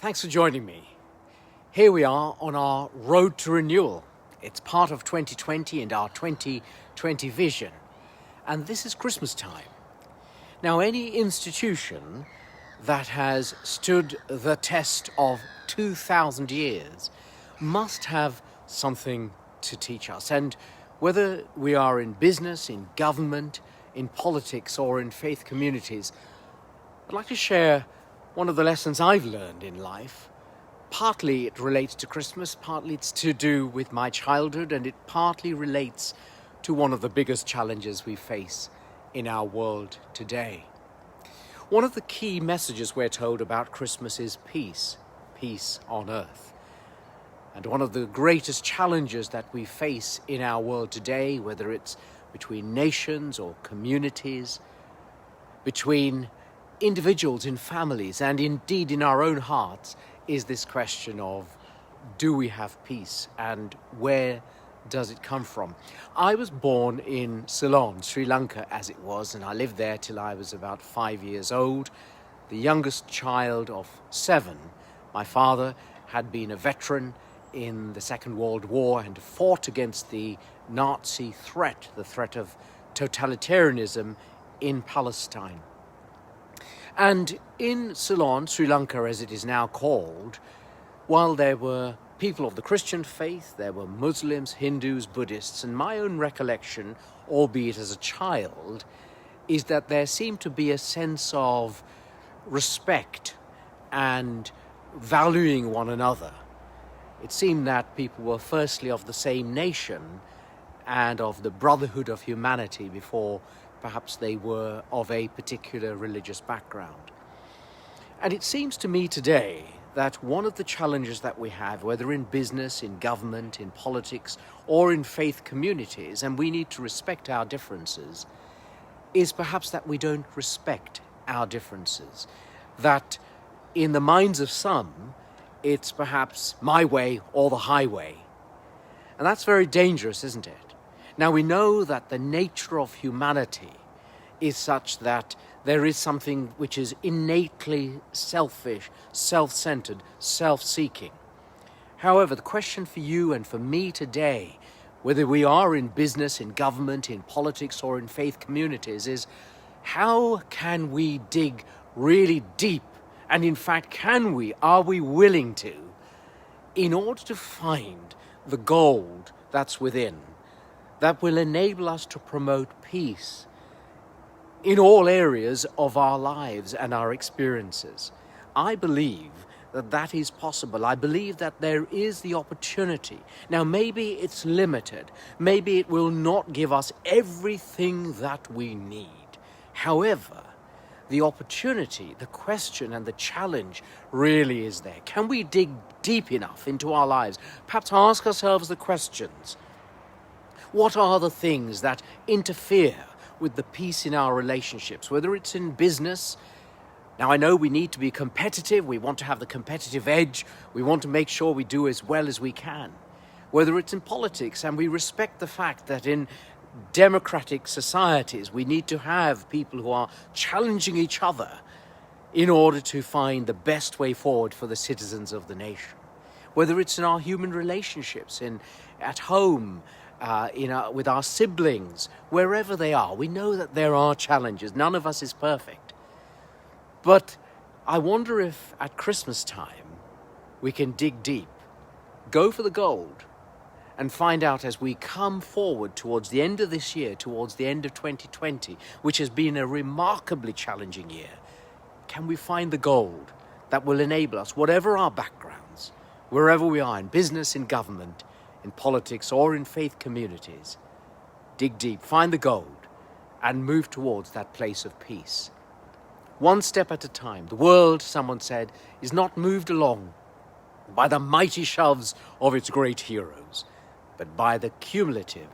Thanks for joining me. Here we are on our road to renewal. It's part of 2020 and our 2020 vision. And this is Christmas time. Now, any institution that has stood the test of 2,000 years must have something to teach us. And whether we are in business, in government, in politics, or in faith communities, I'd like to share one of the lessons I've learned in life. Partly it relates to Christmas, partly it's to do with my childhood, and it partly relates to one of the biggest challenges we face in our world today. One of the key messages we're told about Christmas is peace, peace on earth. And one of the greatest challenges that we face in our world today, whether it's between nations or communities, between individuals in families, and indeed in our own hearts, is this question of, do we have peace, and where does it come from? I was born in Ceylon, Sri Lanka as it was, and I lived there till I was about 5 years old, the youngest child of 7. My father had been a veteran in the Second World War and fought against the Nazi threat, the threat of totalitarianism in Palestine. And in Ceylon, Sri Lanka as it is now called, while there were people of the Christian faith, there were Muslims, Hindus, Buddhists, and my own recollection, albeit as a child, is that there seemed to be a sense of respect and valuing one another. It seemed that people were firstly of the same nation and of the brotherhood of humanity before perhaps they were of a particular religious background. And it seems to me today that one of the challenges that we have, whether in business, in government, in politics, or in faith communities, and we need to respect our differences, is perhaps that we don't respect our differences. That in the minds of some, it's perhaps my way or the highway. And that's very dangerous, isn't it? Now, we know that the nature of humanity is such that there is something which is innately selfish, self-centered, self-seeking. However, the question for you and for me today, whether we are in business, in government, in politics, or in faith communities, is how can we dig really deep? And in fact, are we willing to, in order to find the gold that's within, that will enable us to promote peace in all areas of our lives and our experiences. I believe that that is possible. I believe that there is the opportunity. Now, maybe it's limited. Maybe it will not give us everything that we need. However, the opportunity, the question, and the challenge really is there. Can we dig deep enough into our lives? Perhaps ask ourselves the questions. What are the things that interfere with the peace in our relationships, whether it's in business? Now, I know we need to be competitive. We want to have the competitive edge. We want to make sure we do as well as we can. Whether it's in politics, and we respect the fact that in democratic societies, we need to have people who are challenging each other in order to find the best way forward for the citizens of the nation. Whether it's in our human relationships, at home, with our siblings, wherever they are. We know that there are challenges. None of us is perfect. But I wonder if at Christmas time we can dig deep, go for the gold, and find out as we come forward towards the end of this year, towards the end of 2020, which has been a remarkably challenging year, can we find the gold that will enable us, whatever our backgrounds, wherever we are, in business, in government, in politics, or in faith communities, dig deep, find the gold, and move towards that place of peace. One step at a time. The world, someone said, is not moved along by the mighty shoves of its great heroes, but by the cumulative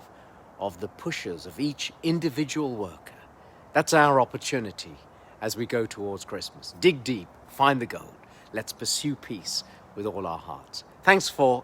of the pushes of each individual worker. That's our opportunity as we go towards Christmas. Dig deep, find the gold. Let's pursue peace with all our hearts. Thanks for